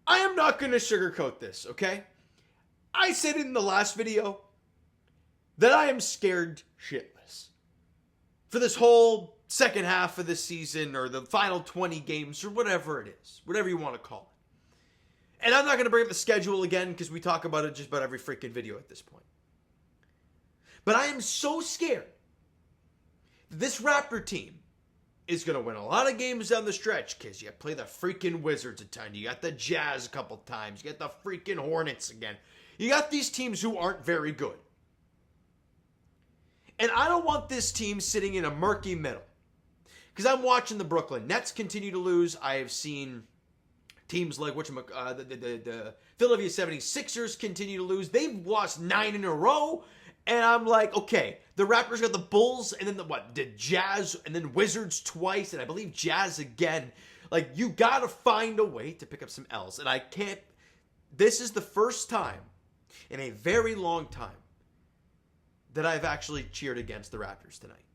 I am not going to sugarcoat this, okay? I said in the last video that I am scared shitless for this whole second half of the season or the final 20 games or whatever it is, whatever you want to call it. And I'm not going to bring up the schedule again because we talk about it just about every freaking video at this point. But I am so scared that this Raptor team is going to win a lot of games down the stretch because you play the freaking Wizards a ton. You got the Jazz a couple times. You got the freaking Hornets again. You got these teams who aren't very good. And I don't want this team sitting in a murky middle. Because I'm watching the Brooklyn Nets continue to lose. I have seen teams like the Philadelphia 76ers continue to lose. They've lost 9 in a row. And I'm like, okay, the Raptors got the Bulls and then the Jazz and then Wizards twice. And I believe Jazz again. Like, you got to find a way to pick up some L's. And I can't. This is the first time in a very long time that I've actually cheered against the Raptors tonight.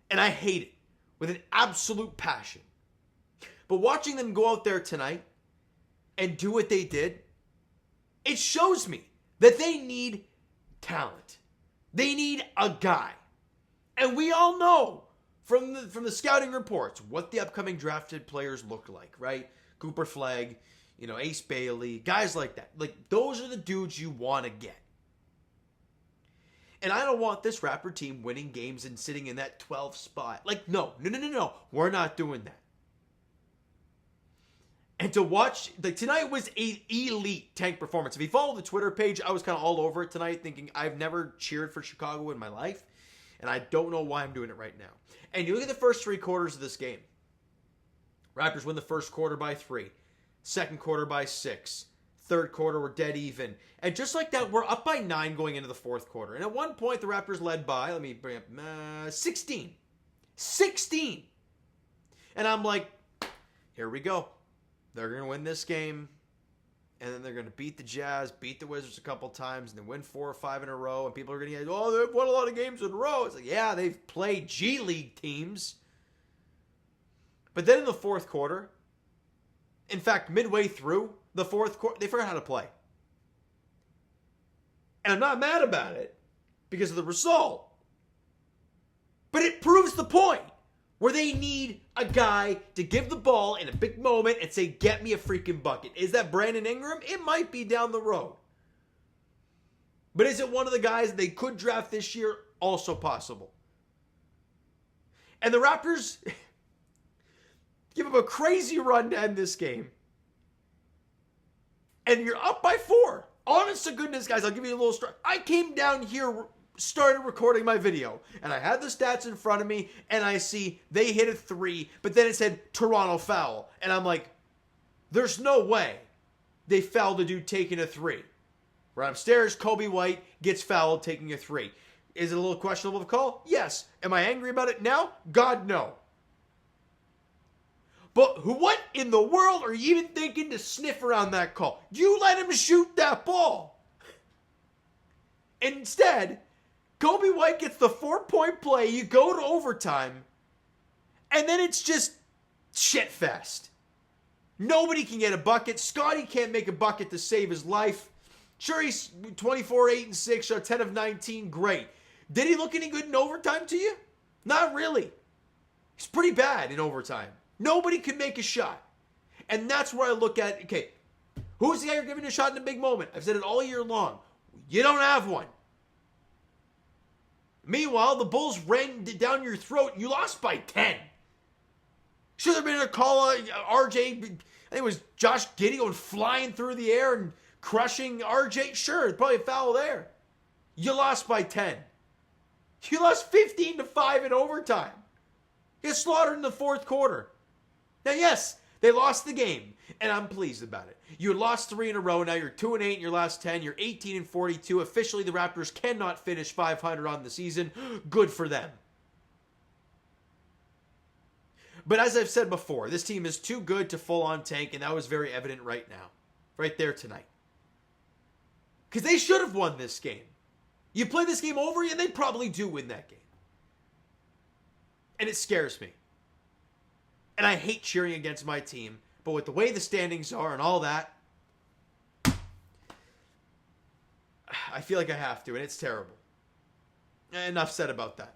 And I hate it with an absolute passion. But watching them go out there tonight and do what they did, it shows me that they need talent. They need a guy. And we all know from the scouting reports what the upcoming drafted players look like, right? Cooper Flagg, Ace Bailey, guys like that. Like, those are the dudes you want to get. And I don't want this Raptor team winning games and sitting in that 12th spot. Like, no. We're not doing that. And to watch, like, tonight was an elite tank performance. If you follow the Twitter page, I was kind of all over it tonight thinking I've never cheered for Chicago in my life. And I don't know why I'm doing it right now. And you look at the first 3 quarters of this game. Raptors win the first quarter by 3. Second quarter by 6. Third quarter, we're dead even. And just like that, we're up by 9 going into the fourth quarter. And at one point, the Raptors led by, let me bring up, 16. 16! And I'm like, here we go. They're going to win this game. And then they're going to beat the Jazz, beat the Wizards a couple times, and then win 4 or 5 in a row. And people are going to go, oh, they've won a lot of games in a row. It's like, yeah, they've played G League teams. But then in the fourth quarter, in fact, midway through the fourth quarter, they forgot how to play. And I'm not mad about it because of the result. But it proves the point where they need a guy to give the ball in a big moment and say, get me a freaking bucket. Is that Brandon Ingram? It might be down the road. But is it one of the guys they could draft this year? Also possible. And the Raptors give them a crazy run to end this game. And you're up by 4. Honest to goodness, guys, I'll give you a little story. I came down here, started recording my video, and I had the stats in front of me, and I see they hit a 3, but then it said Toronto foul. And I'm like, there's no way they fouled a dude taking a 3. Right upstairs, Kobe White gets fouled taking a 3. Is it a little questionable of a call? Yes. Am I angry about it now? God, no. But what in the world are you even thinking to sniff around that call? You let him shoot that ball. Instead, Kobe White gets the 4-point play. You go to overtime. And then it's just shit fest. Nobody can get a bucket. Scotty can't make a bucket to save his life. Sure, he's 24, 8, and 6, shot 10 of 19. Great. Did he look any good in overtime to you? Not really. He's pretty bad in overtime. Nobody can make a shot. And that's where I look at, okay, who's the guy you're giving a shot in a big moment? I've said it all year long. You don't have one. Meanwhile, the Bulls ran down your throat. You lost by 10. Should there have been a call on RJ? I think it was Josh Giddey going flying through the air and crushing RJ. Sure, probably a foul there. You lost by 10. You lost 15-5 in overtime. You got slaughtered in the fourth quarter. Now, yes, they lost the game, and I'm pleased about it. You had lost 3 in a row. Now you're 2-8 in your last 10. You're 18-42. Officially, the Raptors cannot finish 500 on the season. Good for them. But as I've said before, this team is too good to full-on tank, and that was very evident right now. Right there tonight. Because they should have won this game. You play this game over, and they probably do win that game. And it scares me. And I hate cheering against my team, But with the way the standings are and all that, I feel like I have to, and it's terrible. Enough said about that.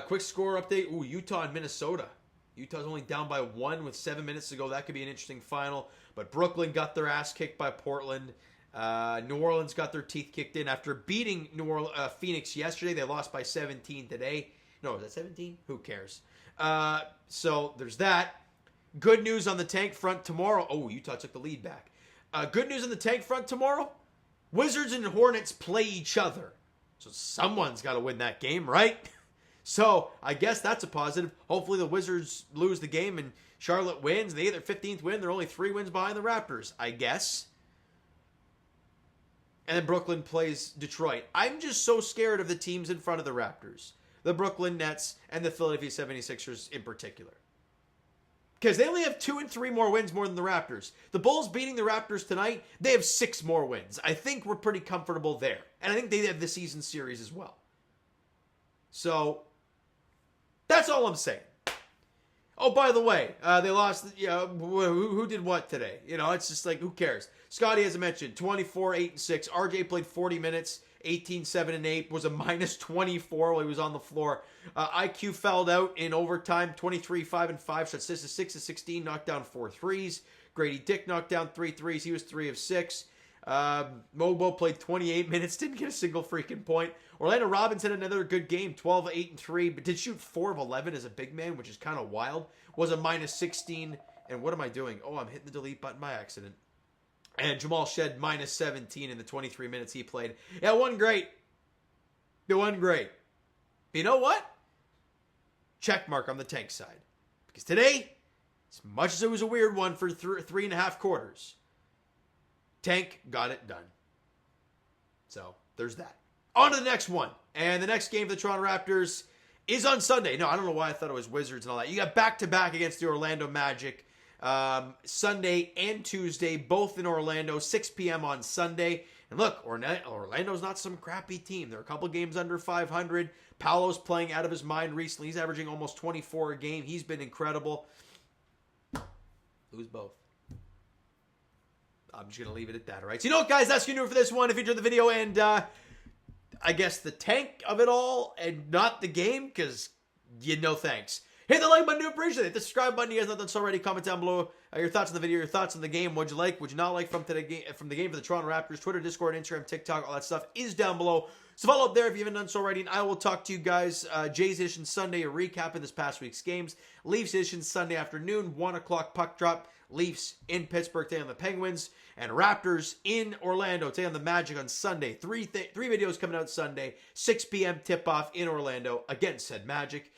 Quick score update. Ooh, Utah and Minnesota. Utah's only down by 1 with 7 minutes to go. That could be an interesting final. But Brooklyn got their ass kicked by Portland. New Orleans got their teeth kicked in after beating Phoenix yesterday. They lost by 17 today. No, is that 17? Who cares? So there's that. Good news on the tank front tomorrow. Oh, Utah took the lead back. Good news on the tank front tomorrow. Wizards and Hornets play each other. So someone's got to win that game, right? So I guess that's a positive. Hopefully the Wizards lose the game and Charlotte wins. They get their 15th win. They're only 3 wins behind the Raptors, I guess. And then Brooklyn plays Detroit. I'm just so scared of the teams in front of the Raptors. The Brooklyn Nets and the Philadelphia 76ers in particular. Because they only have 2 and 3 more wins more than the Raptors. The Bulls beating the Raptors tonight, they have 6 more wins. I think we're pretty comfortable there. And I think they have the season series as well. So, that's all I'm saying. Oh, by the way, they lost, who did what today? It's just like, who cares? Scotty, as I mentioned, 24, 8, and 6. RJ played 40 minutes, 18, 7, and 8. Was a minus 24 while he was on the floor. IQ fouled out in overtime, 23, 5, and 5. Shot 6 of 16, knocked down 4 threes. Grady Dick knocked down 3 threes. He was 3 of 6. Mobo played 28 minutes, didn't get a single freaking point. Orlando Robinson had another good game, 12, 8, and 3, but did shoot 4 of 11 as a big man, which is kind of wild. Was a minus 16, and what am I doing? Oh, I'm hitting the delete button by accident. And Jamal Shed minus 17 in the 23 minutes he played. Yeah, it wasn't great. It wasn't great. But you know what? Check mark on the tank side. Because today, as much as it was a weird one for 3.5 quarters, Tank got it done. So, there's that. On to the next one. And the next game for the Toronto Raptors is on Sunday. No, I don't know why I thought it was Wizards and all that. You got back-to-back against the Orlando Magic. Sunday and Tuesday, both in Orlando, 6 p.m. on Sunday. And look, Orlando's not some crappy team. They're a couple games under 500. Paolo's playing out of his mind recently. He's averaging almost 24 a game. He's been incredible. Lose both. I'm just going to leave it at that, all right? So you know what, guys? That's going to do it for this one. If you enjoyed the video and, I guess, the tank of it all and not the game, because, thanks. Hit the like button to appreciate it. The subscribe button, you guys not done so already. Comment down below your thoughts on the video, your thoughts on the game. What'd you like? What'd you not like from the game for the Toronto Raptors? Twitter, Discord, Instagram, TikTok, all that stuff is down below. So follow up there if you haven't done so already. And I will talk to you guys Jays edition Sunday, a recap of this past week's games. Leafs edition Sunday afternoon, 1 o'clock puck drop. Leafs in Pittsburgh taking on the Penguins. And Raptors in Orlando taking on the Magic on Sunday. Three videos coming out Sunday. 6 p.m. tip-off in Orlando against said Magic.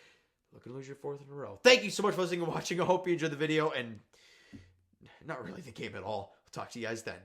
Looking to lose your 4th in a row. Thank you so much for listening and watching. I hope you enjoyed the video and not really the game at all. I'll talk to you guys then.